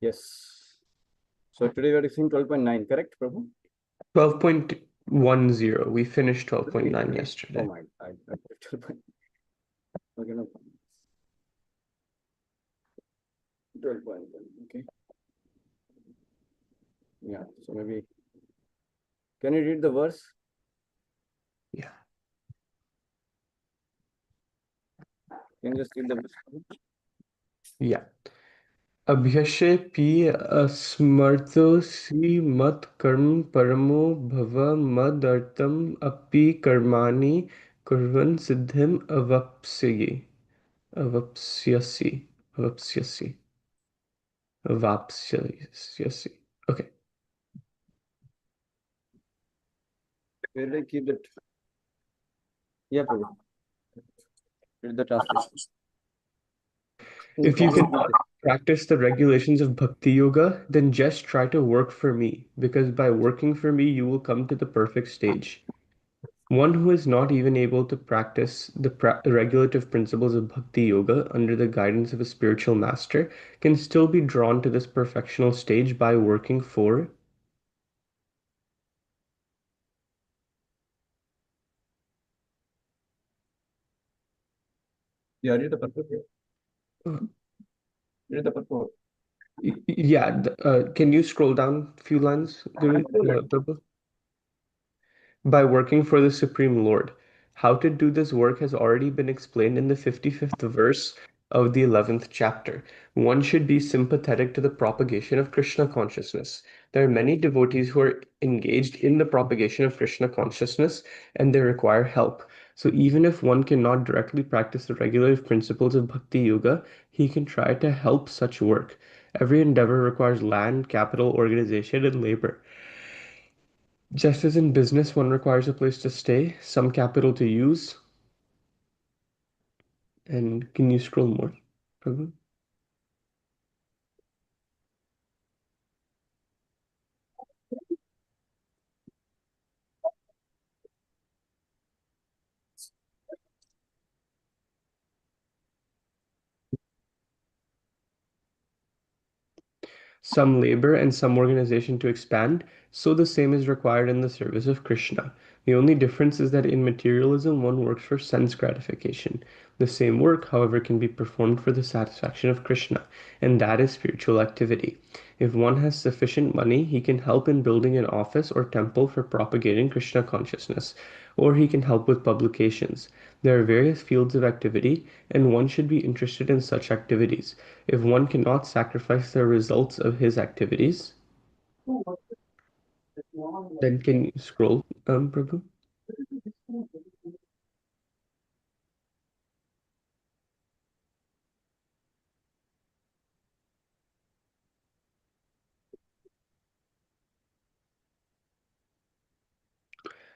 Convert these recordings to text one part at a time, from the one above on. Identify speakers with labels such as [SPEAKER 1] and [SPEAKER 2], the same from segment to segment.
[SPEAKER 1] Yes. So today we are discussing 12.9, correct, Prabhu?
[SPEAKER 2] 12.10. We finished 12.9
[SPEAKER 1] Oh
[SPEAKER 2] yesterday.
[SPEAKER 1] my, I 12. Okay, no problem. 12.1. Okay. Yeah. So maybe can you read the verse?
[SPEAKER 2] Yeah.
[SPEAKER 1] Can you just read the verse?
[SPEAKER 2] Yeah. अभ्यस्य पि अस्मर्तोऽसि मत्कर्म परमो भव मदर्थम् अपि कर्माणि कुर्वन् सिद्धिम् अवाप्स्यसि अवाप्स्यसि अवाप्स्यसि. Okay.
[SPEAKER 1] Where did I keep that? Yeah, Prabhu. Read the translation.
[SPEAKER 2] If you cannot practice the regulations of Bhakti Yoga, then just try to work for me, because by working for me, you will come to the perfect stage. One who is not even able to practice the regulative principles of Bhakti Yoga under the guidance of a spiritual master can still be drawn to this perfectional stage by working for.
[SPEAKER 1] Yeah, read the purport.
[SPEAKER 2] Uh,
[SPEAKER 1] Read the purport.
[SPEAKER 2] yeah, can you scroll down a few lines, Prabhu? By working for the Supreme Lord. How to do this work has already been explained in the 55th verse of the 11th chapter. One should be sympathetic to the propagation of Krishna consciousness. There are many devotees who are engaged in the propagation of Krishna consciousness and they require help. So even if one cannot directly practice the regulative principles of Bhakti Yoga, he can try to help such work. Every endeavor requires land, capital, organization, and labor. Just as in business, one requires a place to stay, some capital to use, and can you scroll more, Prabhu? Some labor and some organization to expand, so the same is required in the service of Krishna. The only difference is that in materialism, one works for sense gratification. The same work, however, can be performed for the satisfaction of Krishna, and that is spiritual activity. If one has sufficient money, he can help in building an office or temple for propagating Krishna consciousness, or he can help with publications. There are various fields of activity, and one should be interested in such activities. If one cannot sacrifice the results of his activities, then can you scroll, Prabhu?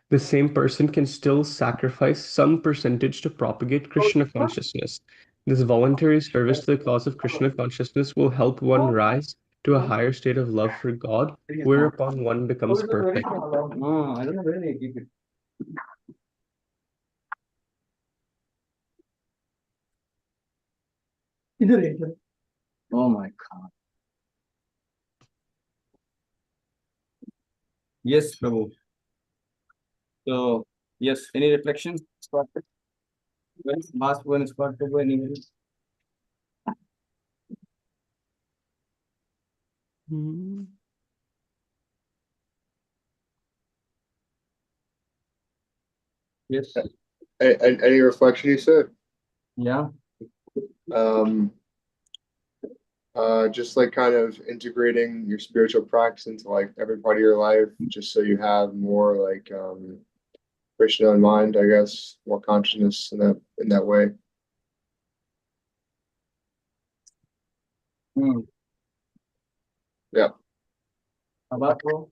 [SPEAKER 2] The same person can still sacrifice some percentage to propagate Krishna consciousness. This voluntary service to the cause of Krishna consciousness will help one rise to a higher state of love for God, whereupon one becomes perfect.
[SPEAKER 1] I don't know where I keep it. इधर है इधर. Oh my God. Yes, Prabhu. So, yes, any reflection? Scott? Last one, Scott, Prabhu, any?
[SPEAKER 2] Hmm.
[SPEAKER 1] Yes.
[SPEAKER 3] Any reflection you said?
[SPEAKER 1] Yeah.
[SPEAKER 3] Um, just like kind of integrating your spiritual practice into like every part of your life, just so you have more like Krishna in mind, I guess, more consciousness in that way.
[SPEAKER 1] Hmm.
[SPEAKER 3] Yeah.
[SPEAKER 1] About Prabhu?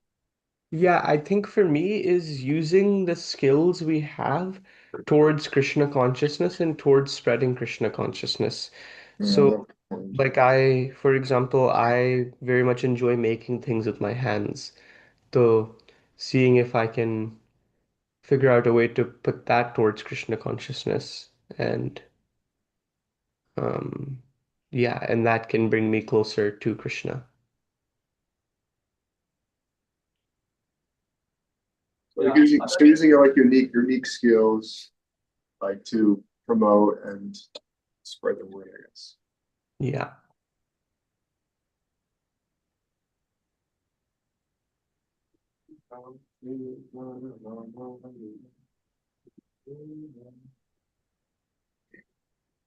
[SPEAKER 2] Yeah, I think for me is using the skills we have towards Krishna consciousness and towards spreading Krishna consciousness. So,
[SPEAKER 3] Mm.
[SPEAKER 2] like for example, I very much enjoy making things with my hands. So, seeing if I can figure out a way to put that towards Krishna consciousness and um yeah, and that can bring me closer to Krishna.
[SPEAKER 3] Like using your like unique skills like to promote and spread the word, I guess.
[SPEAKER 2] Yeah.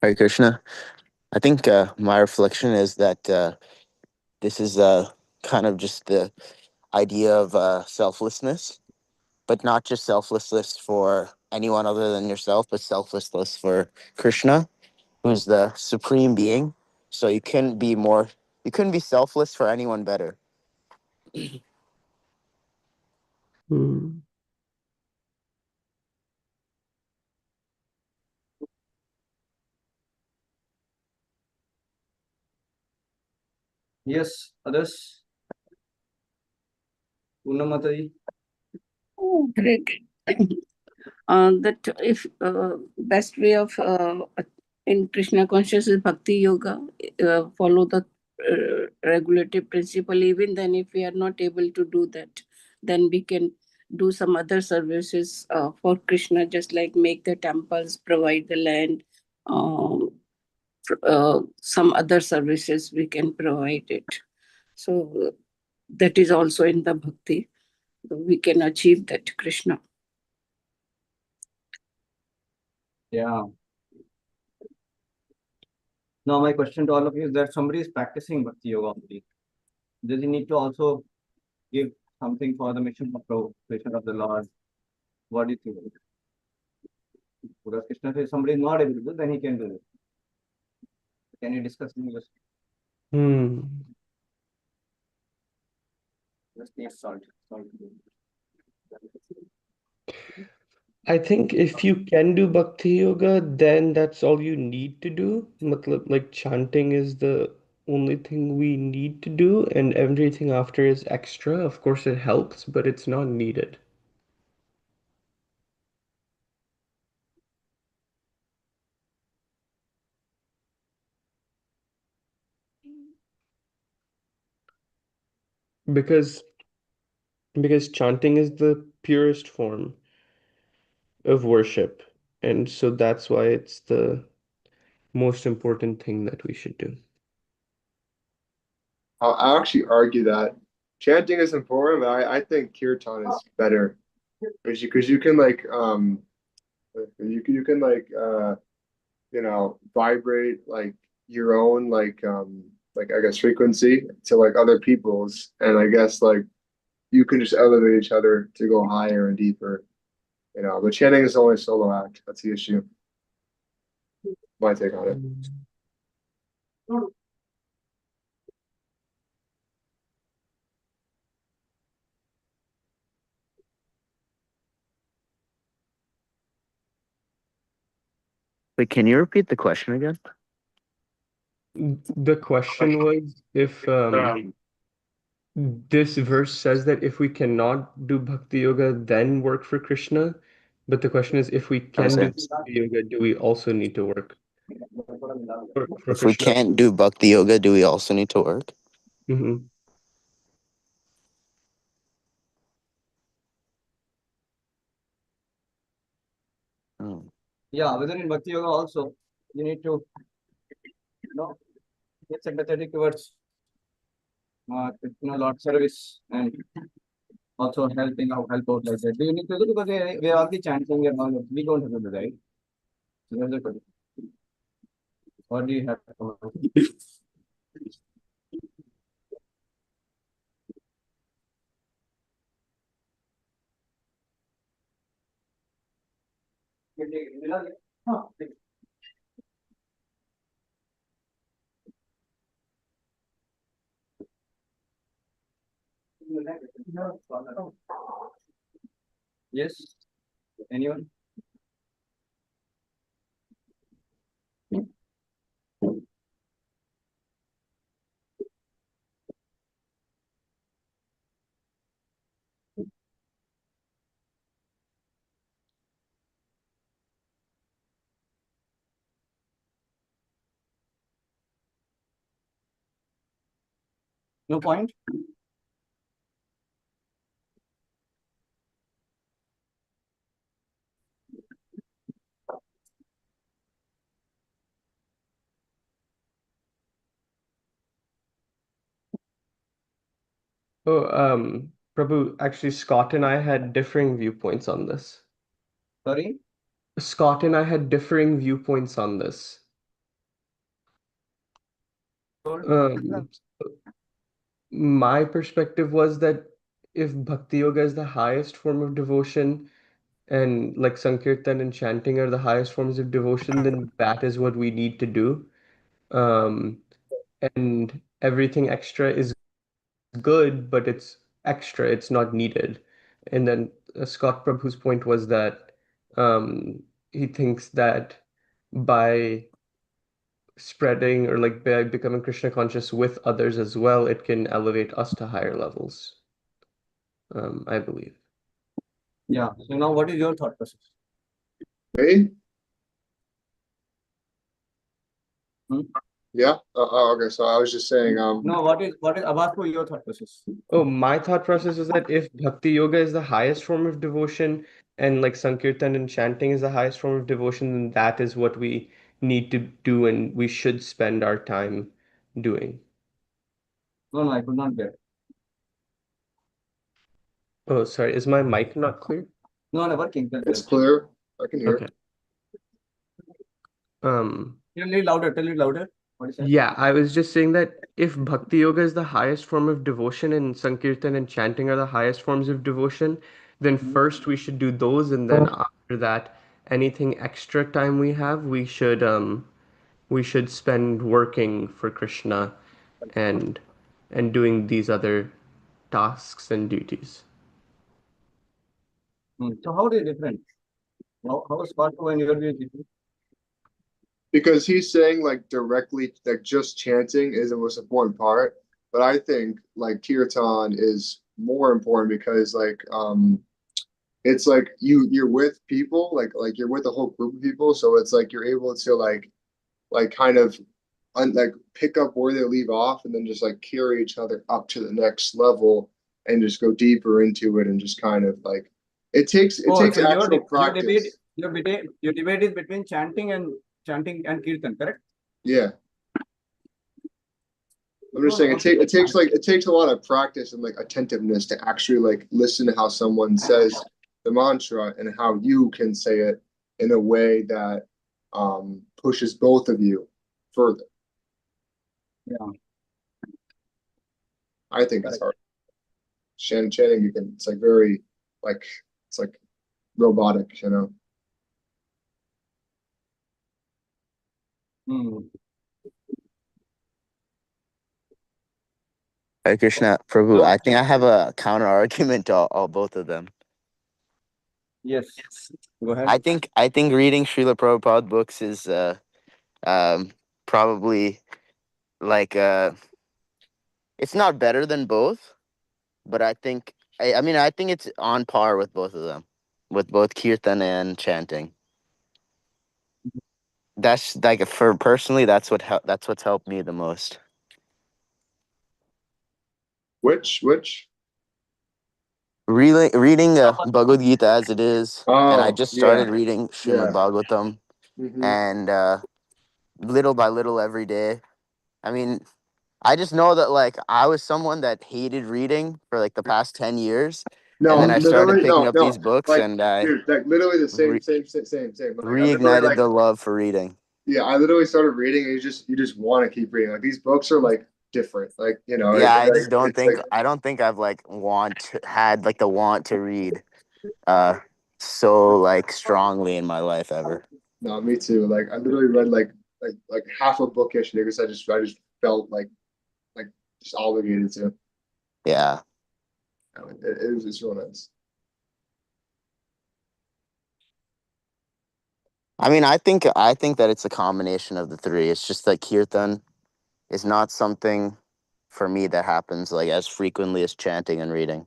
[SPEAKER 4] Hare Krishna. I think my reflection is that this is kind of just the idea of selflessness, but not just selflessness for anyone other than yourself, but selflessness for Krishna, who's the supreme being. So you couldn't be selfless for anyone better.
[SPEAKER 2] Hmm.
[SPEAKER 1] Yes, others. Poonam Mataji.
[SPEAKER 5] Oh, great. That if best way of in Krishna consciousness bhakti yoga, follow the regulative principle. Even then, if we are not able to do that, then we can do some other services for Krishna, just like make the temples, provide the land, some other services we can provide it. So that is also in the bhakti. We can achieve that Krishna.
[SPEAKER 1] Yeah. Now my question to all of you is that somebody is practicing Bhakti Yoga only. Does he need to also give something for the mission of creation of the Lord? What do you think? Because Krishna says somebody is not able to do, then he can do it. Can you discuss this?
[SPEAKER 2] Hmm.
[SPEAKER 1] Just need salt.
[SPEAKER 2] I think if you can do bhakti yoga, then that's all you need to do. Matlab, like chanting is the only thing we need to do, and everything after is extra. Of course, it helps, but it's not needed. Because chanting is the purest form of worship, and so that's why it's the most important thing that we should do.
[SPEAKER 3] I'll actually argue that chanting is important, but I think kirtan is better because you can like you can like vibrate like your own like I guess frequency to like other people's, and I guess like you can just elevate each other to go higher and deeper. But chanting is only a solo act. That's the issue. My take on it.
[SPEAKER 4] Wait, can you repeat the question again?
[SPEAKER 2] The question was if this verse says that if we cannot do bhakti yoga, then work for Krishna. But the question is, if we can do
[SPEAKER 4] Sense.
[SPEAKER 2] bhakti yoga, do we also need to work for
[SPEAKER 4] If we
[SPEAKER 2] Krishna?
[SPEAKER 4] can't do bhakti yoga, do we also need to work?
[SPEAKER 2] Hmm.
[SPEAKER 4] Oh.
[SPEAKER 1] Yeah, whether in Bhakti Yoga also, you need to get sympathetic towards Lord service and also help out like that. Do you need to do because we are already chanting and all, we don't have to do that, right? So that's the question. What do you have to do? Yes, anyone? No point?
[SPEAKER 2] Oh, Prabhu, actually, Scott and I had differing viewpoints on this.
[SPEAKER 1] Sorry?
[SPEAKER 2] Scott and I had differing viewpoints on this. Um, my perspective was that if Bhakti Yoga is the highest form of devotion, and like Sankirtan and chanting are the highest forms of devotion, then that is what we need to do. Um, and everything extra is good, but it's extra, it's not needed. And then Scott Prabhu's point was that he thinks that by spreading or like by becoming Krishna conscious with others as well, it can elevate us to higher levels, I believe.
[SPEAKER 1] Yeah. So now what is your thought process?
[SPEAKER 3] Me?
[SPEAKER 1] Hmm?
[SPEAKER 3] Yeah. Okay. So I was just saying.
[SPEAKER 1] No, what is about your thought process?
[SPEAKER 2] Oh, my thought process is that if Bhakti Yoga is the highest form of devotion and like Sankirtan and chanting is the highest form of devotion, then that is what we need to do and we should spend our time doing.
[SPEAKER 1] No, I could not get.
[SPEAKER 2] Oh, sorry, is my mic not clear?
[SPEAKER 1] No, working.
[SPEAKER 3] It's clear. I can hear.
[SPEAKER 2] Okay. Um,
[SPEAKER 1] Tell it louder. Tell it louder. What is that?
[SPEAKER 2] yeah, I was just saying that if Bhakti Yoga is the highest form of devotion and Sankirtan and chanting are the highest forms of devotion, then first we should do those, and then after that, anything extra time we have, we should spend working for Krishna and doing these other tasks and duties.
[SPEAKER 1] So how is it different? How is part two and your view is different?
[SPEAKER 3] Because he's saying like directly like just chanting is the most important part, but I think like kirtan is more important because it's like you're with people like you're with a whole group of people, so it's like you're able to like kind of like pick up where they leave off and then just like carry each other up to the next level and just go deeper into it and just kind of like it takes
[SPEAKER 1] So
[SPEAKER 3] actual practice.
[SPEAKER 1] your debate is between chanting and kirtan, correct?
[SPEAKER 3] Yeah. I'm just saying it takes a lot of practice and like attentiveness to actually like listen to how someone says the mantra and how you can say it in a way that pushes both of you further.
[SPEAKER 1] Yeah.
[SPEAKER 3] I think it's hard. Chanting, you can it's like very like it's like robotic, you know.
[SPEAKER 4] Hare Krishna, Prabhu. I think I have a counter argument to all both of them.
[SPEAKER 1] Yes. Go ahead.
[SPEAKER 4] I think reading Srila Prabhupada books is probably like it's not better than both, but I think I mean I think it's on par with both of them, with both kirtan and chanting. That's like for personally, that's what's helped me the most.
[SPEAKER 3] Which
[SPEAKER 4] Reading Bhagavad Gita as it is, and I just started
[SPEAKER 3] yeah.
[SPEAKER 4] reading
[SPEAKER 3] Yeah.
[SPEAKER 4] Srimad Bhagavatam, and little by little every day. I mean, I just know that like I was someone that hated reading for like the past 10 years,
[SPEAKER 3] No,
[SPEAKER 4] and then I started
[SPEAKER 3] literally,
[SPEAKER 4] picking up
[SPEAKER 3] no.
[SPEAKER 4] these books,
[SPEAKER 3] Like,
[SPEAKER 4] and I
[SPEAKER 3] dude, like literally the same. Like, I literally,
[SPEAKER 4] reignited the love for reading.
[SPEAKER 3] yeah, I literally started reading, and you just want to keep reading. Like these books are like different. Like you know,
[SPEAKER 4] Yeah, I
[SPEAKER 3] like,
[SPEAKER 4] just don't
[SPEAKER 3] it's
[SPEAKER 4] think
[SPEAKER 3] like,
[SPEAKER 4] I don't think I've like had like the want to read so like strongly in my life ever.
[SPEAKER 3] no, me too. Like I literally read like half a book yesterday because I just felt like just obligated to.
[SPEAKER 4] Yeah.
[SPEAKER 3] It's real nice.
[SPEAKER 4] I mean, I think that it's a combination of the three. It's just that kirtan is not something for me that happens like as frequently as chanting and reading.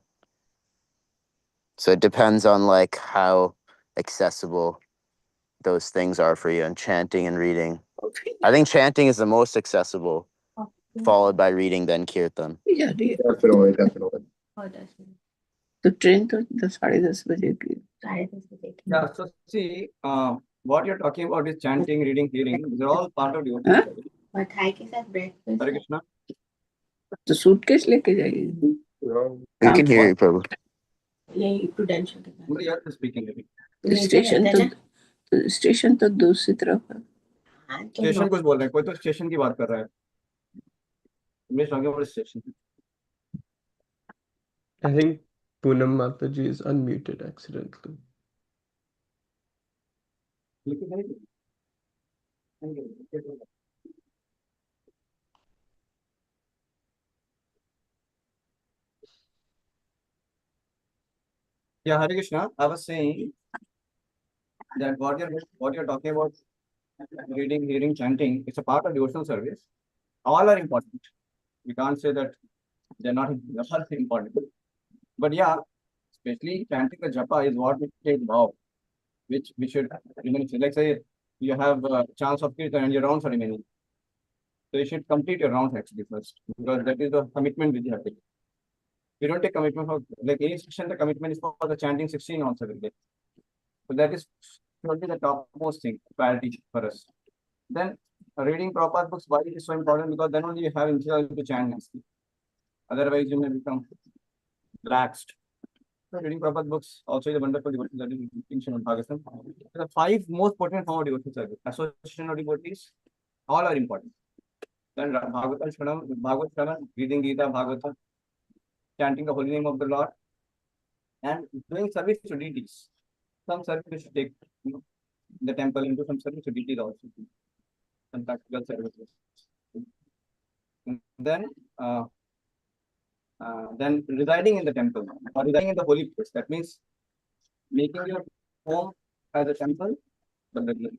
[SPEAKER 4] So it depends on like how accessible those things are for you, and chanting and reading. I think chanting is the most accessible, followed by reading, then kirtan.
[SPEAKER 5] Yeah,
[SPEAKER 3] Definitely.
[SPEAKER 5] तो train तो 10:30 बजे की.
[SPEAKER 1] Yeah. So see, what you're talking about is chanting, reading, hearing. These are all part of your.
[SPEAKER 5] हाँ?
[SPEAKER 1] Hare Krishna.
[SPEAKER 5] तो suitcase लेके जाइए.
[SPEAKER 4] We can hear you, Prabhu.
[SPEAKER 1] Somebody else is speaking. maybe.
[SPEAKER 5] Station तो दूसरी तरफ है.
[SPEAKER 1] Station कुछ बोल रहे हैं, कोई तो स्टेशन की बात कर रहा है. Somebody's talking about station.
[SPEAKER 2] I think Poonam Mataji is unmuted accidentally.
[SPEAKER 1] Yeah, Hare Krishna. I was saying that what you're talking about, reading, hearing, chanting, it's a part of devotional service. All are important. We can't say that they're not important. But yeah, especially chanting the japa is what we take vow, which we should, even if, like say, you have a chance of kirtan and your rounds are remaining. So you should complete your rounds actually first, because that is the commitment which you have taken. You don't take commitment for, like any session, the commitment is for the chanting 16 rounds every day. So that is probably the topmost thing, priority for us. Then reading proper books, why it is so important? Because then only you have inspiration to chant nicely. Otherwise, you may become relaxed. So reading proper books also is a wonderful devotion that is distinction of Bhagavatam. The 5 most important form of devotion service. Association of devotees, all are important. Then Bhagavad Shravan, reading Gita, Bhagavatam, chanting the holy name of the Lord, and doing service to deities. Some service we should take, the temple into some service to deities also. Some practical services. And then residing in the temple or residing in the holy place. That means making your home as a temple, but regularly.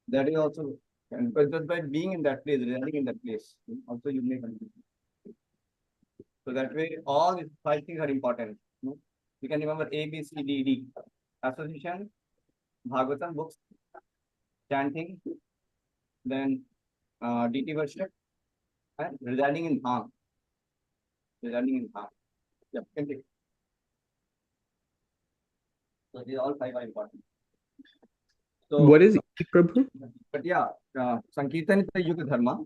[SPEAKER 1] That is also, and just by being in that place, residing in that place, also you make. So that way, all these 5 things are important. You can remember A, B, C, D, D. Association, Bhagavatam books, chanting, then deity worship, and residing in Dham. Residing in Dham. Yeah, continue. So these all 5 are important. So,
[SPEAKER 2] What is Iti, Prabhu?
[SPEAKER 1] but yeah, Sankirtan is the Yuga Dharma,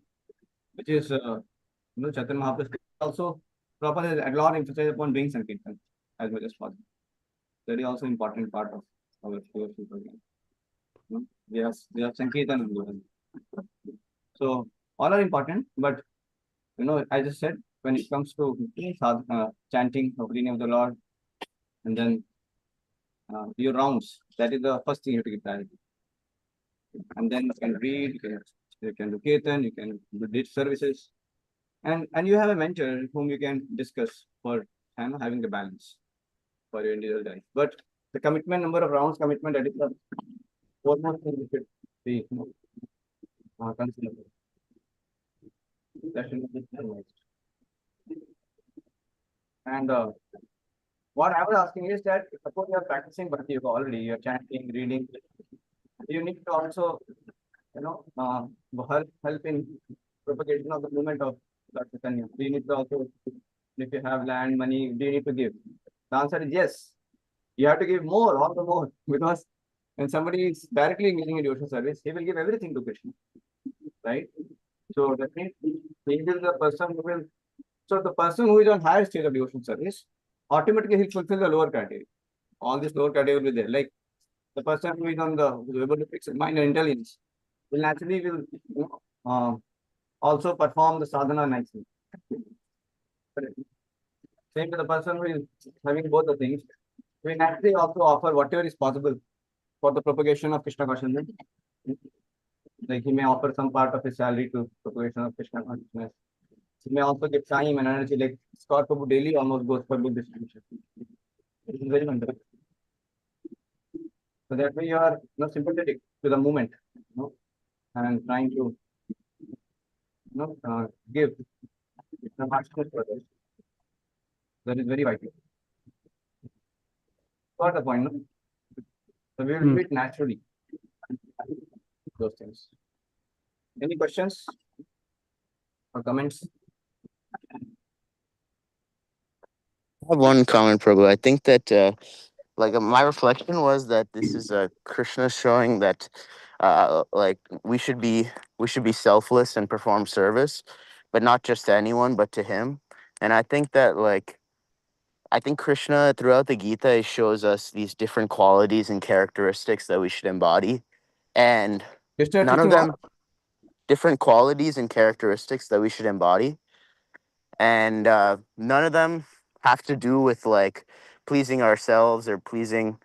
[SPEAKER 1] which is, Chaitanya Mahaprabhu also proper a lot of emphasis upon doing Sankirtan as much as possible. That is also important part of our devotional program. We have Sankirtan. So all are important, but I just said when it comes to chanting the holy name of the Lord, and then your rounds, that is the first thing you have to give priority. And then you can read, you can do kirtan, you can do ditch services, and you have a mentor whom you can discuss for having the balance for your individual life. But the commitment, number of rounds, commitment, that is the foremost thing you should be considered. That should be realized. And what I was asking is that suppose you are practicing Bhakti Yoga already, you are chanting, reading, you need to also, help in propagation of the movement of Lord Chaitanya. Do you need to also, if you have land, money, do you need to give? The answer is yes. You have to give more, all the more, because when somebody is directly engaging in devotional service, he will give everything to Krishna, right? So that means he is the person who will. So the person who is on higher stage of devotional service, automatically he'll fulfill the lower criteria. All this lower criteria will be there. Like the person who is on who is able to fix mind and intelligence will naturally also perform the sadhana nicely. Same to the person who is having both the things, we naturally also offer whatever is possible for the propagation of Krishna consciousness. Like he may offer some part of his salary to propagation of Krishna consciousness. He may also get time and energy, like Scott Prabhu daily almost goes for book distribution. It is very wonderful. So that way you are sympathetic to the movement, and trying to give the consciousness for others. That is very vital. Got the point, no? So we will do it naturally. Those things. Any questions or comments?
[SPEAKER 4] I have one comment, Prabhu. I think that my reflection was that this is Krishna showing that like we should be selfless and perform service, but not just to anyone, but to him. And I think that I think Krishna throughout the Gita shows us these different qualities and characteristics that we should embody, and
[SPEAKER 1] Krishna
[SPEAKER 4] none of
[SPEAKER 1] teaching what?
[SPEAKER 4] them different qualities and characteristics that we should embody, and none of them have to do with like pleasing ourselves or pleasing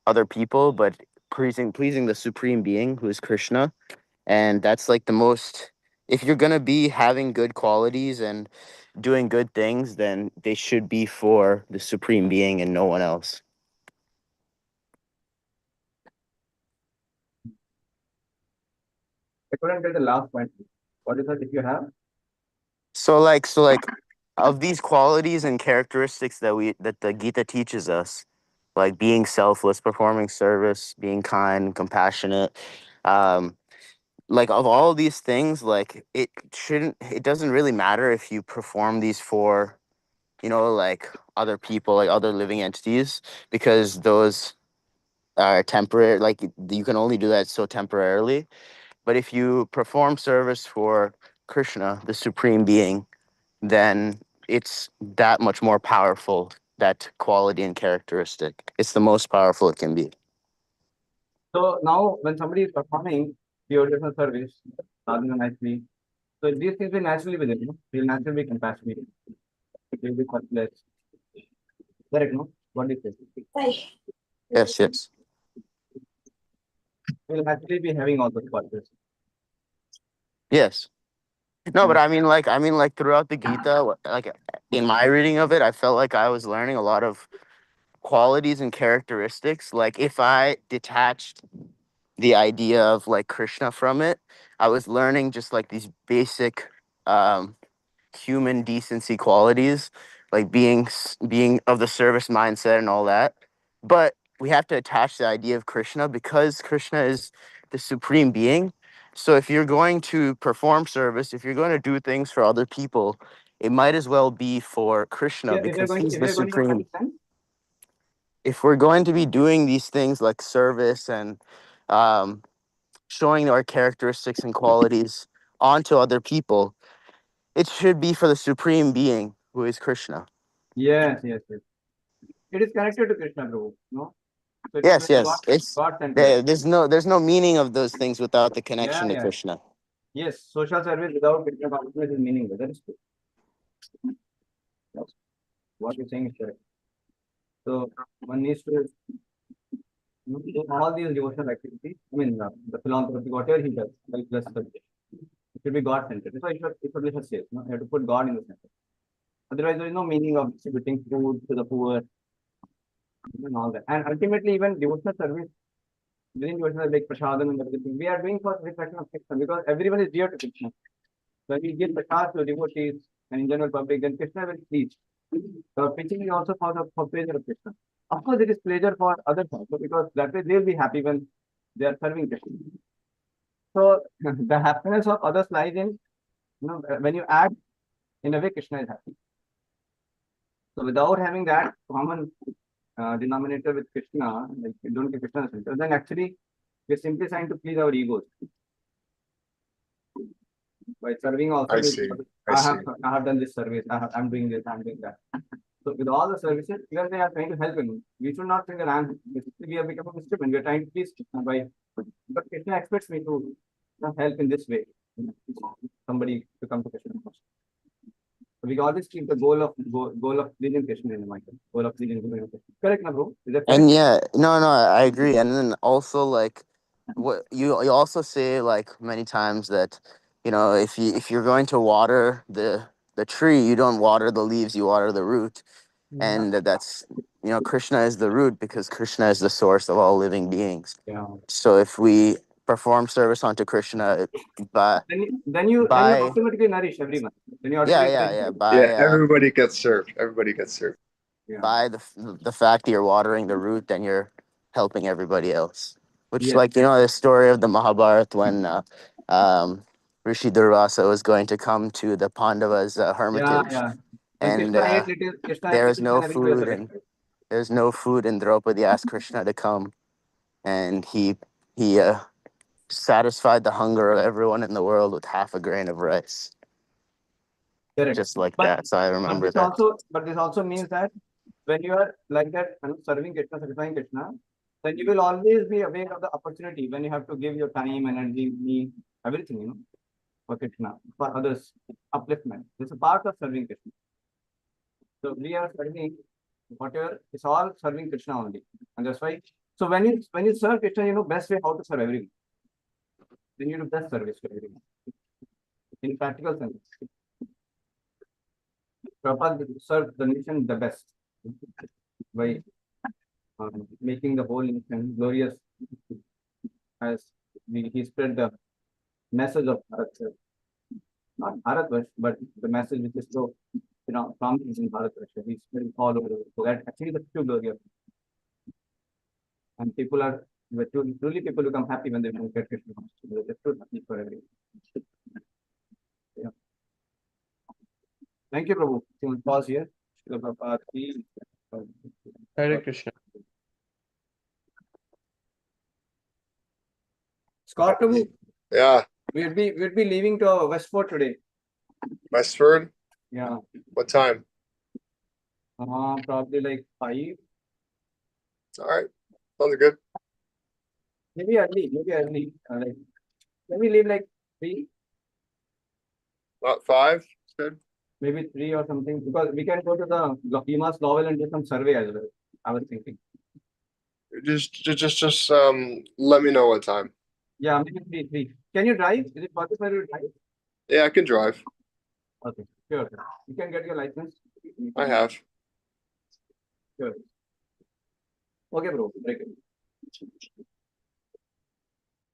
[SPEAKER 4] other people, but pleasing the supreme being who is Krishna. And that's like the most, if you're going to be having good qualities and doing good things, then they should be for the supreme being and no one else.
[SPEAKER 1] I couldn't get the last point. What is that if you have?
[SPEAKER 4] So like of these qualities and characteristics that the Gita teaches us, like being selfless, performing service, being kind, compassionate, um, like of all these things, like it doesn't really matter if you perform these for, like other people, like other living entities, because those are temporary. Like you can only do that so temporarily. But if you perform service for Krishna, the supreme being, then it's that much more powerful, that quality and characteristic. It's the most powerful it can be.
[SPEAKER 1] So now when somebody is performing devotional service, sadhana nicely, so these things will naturally be there, He'll naturally be compassionate. It will be selfless. Correct, no? What do you say?
[SPEAKER 4] Yes.
[SPEAKER 1] We'll naturally be having all those qualities.
[SPEAKER 4] Yes. No, but I mean like throughout the Gita, like in my reading of it, I felt like I was learning a lot of qualities and characteristics. Like if I detached the idea of like Krishna from it, I was learning just like these basic um human decency qualities, like being of the service mindset and all that. But we have to attach the idea of Krishna because Krishna is the supreme being. So if you're going to perform service, if you're going to do things for other people, it might as well be for Krishna
[SPEAKER 1] Yeah, if
[SPEAKER 4] because he's
[SPEAKER 1] if
[SPEAKER 4] the
[SPEAKER 1] you're going to
[SPEAKER 4] supreme.
[SPEAKER 1] understand,
[SPEAKER 4] If we're going to be doing these things like service and um, showing our characteristics and qualities onto other people, it should be for the supreme being who is Krishna.
[SPEAKER 1] yes. It is connected to Krishna, Prabhu, no? So it is
[SPEAKER 4] Yes,
[SPEAKER 1] like
[SPEAKER 4] yes. It's
[SPEAKER 1] God centered.
[SPEAKER 4] there's no meaning of those things without the connection to
[SPEAKER 1] Yeah.
[SPEAKER 4] Krishna.
[SPEAKER 1] Yes, social service without Krishna consciousness is meaningless. That is true. Yes. What you're saying is correct. So one needs to do all these devotional activities. I mean, the philanthropy, whatever he does, selfless service. It should be God centered. So it should be safe. No? You have to put God in the center. Otherwise, there is no meaning of distributing food to the poor and all that. And ultimately, even devotional service, doing devotional like prasadam and everything, we are doing for reflection of Krishna because everyone is dear to Krishna. So when we give prasad to devotees and in general public, then Krishna will preach. So preaching is also for pleasure of Krishna. Of course, it is pleasure for others also because that way they will be happy when they are serving Krishna. So the happiness of others lies in, when you act in a way, Krishna is happy. So without having that common denominator with Krishna, like you don't get Krishna center, then actually we're simply trying to please our egos. By serving also,
[SPEAKER 3] I see.
[SPEAKER 1] I have done this service, I'm doing this, I'm doing that. So with all the services, even they are trying to help him. We should not think that we have become a instrument. We are trying to please Krishna but Krishna expects me to help in this way. Somebody to come to Krishna. So we always keep the goal of pleasing Krishna in mind. Goal of pleasing Krishna. Correct, na bro? Is that correct?
[SPEAKER 4] And yeah, no, I agree. And then also like what you also say like many times that if you're going to water the tree, you don't water the leaves, you water the root. And that's Krishna is the root because Krishna is the source of all living beings.
[SPEAKER 1] Yeah.
[SPEAKER 4] So if we perform service onto Krishna by
[SPEAKER 1] Then you
[SPEAKER 4] by
[SPEAKER 1] automatically nourish everyone. Then you
[SPEAKER 4] yeah
[SPEAKER 1] automatically
[SPEAKER 4] yeah
[SPEAKER 3] Yeah,
[SPEAKER 4] by
[SPEAKER 3] everybody gets served. Everybody gets served.
[SPEAKER 1] yeah.
[SPEAKER 4] by the fact that you're watering the root, then you're helping everybody else. Which,
[SPEAKER 1] Yes.
[SPEAKER 4] like the story of the Mahabharata when Rishi Durvasa was going to come to the Pandavas' hermitage,
[SPEAKER 1] Yeah. When
[SPEAKER 4] and
[SPEAKER 1] Krishna
[SPEAKER 4] there
[SPEAKER 1] ate
[SPEAKER 4] is
[SPEAKER 1] little
[SPEAKER 4] no
[SPEAKER 1] and everybody was
[SPEAKER 4] food, and
[SPEAKER 1] satisfied.
[SPEAKER 4] there's no food, and Draupadi asked Krishna to come, and he satisfied the hunger of everyone in the world with half a grain of rice.
[SPEAKER 1] Correct.
[SPEAKER 4] just like
[SPEAKER 1] But-
[SPEAKER 4] that. So I remember
[SPEAKER 1] But
[SPEAKER 4] that.
[SPEAKER 1] this also means that when you are like that, serving Krishna, satisfying Krishna, then you will always be aware of the opportunity when you have to give your time, energy, me, everything, for Krishna, for others, upliftment. It's a part of serving Krishna. So we are serving whatever, it's all serving Krishna only. And that's why, so when you serve Krishna, you know best way how to serve everyone. Then you do best service to everyone. In practical sense. Prabhupada served the nation the best by making the whole nation glorious as he spread the message of Bharat, not Bharatvarsh, but the message which is so, prominent in Bharatvarsh. He spread it all over the world. So that actually the true glory of it. And truly people become happy when they get Krishna consciousness. They're truly happy for everyone. Yeah. Thank you, Prabhu. You will pause here. Srila Prabhupada ki-
[SPEAKER 2] Hare Krishna.
[SPEAKER 1] Scott, Prabhu,
[SPEAKER 3] Yeah,
[SPEAKER 1] we'd be leaving to Westport today.
[SPEAKER 3] Westford.
[SPEAKER 1] Yeah.
[SPEAKER 3] What time?
[SPEAKER 1] Probably like 5.
[SPEAKER 3] All right, sounds good.
[SPEAKER 1] Maybe early. Like, can we leave like 3?
[SPEAKER 3] About 5. Good.
[SPEAKER 1] Maybe 3 or something, because we can go to the Pima's novel and do some survey as well. I was thinking.
[SPEAKER 3] Just let me know what time.
[SPEAKER 1] Yeah, maybe 3. Can you drive? Is it possible for you to drive?
[SPEAKER 3] Yeah, I can drive.
[SPEAKER 1] Okay, sure. You can get your license.
[SPEAKER 3] I have.
[SPEAKER 1] Sure. Okay, bro. Break it.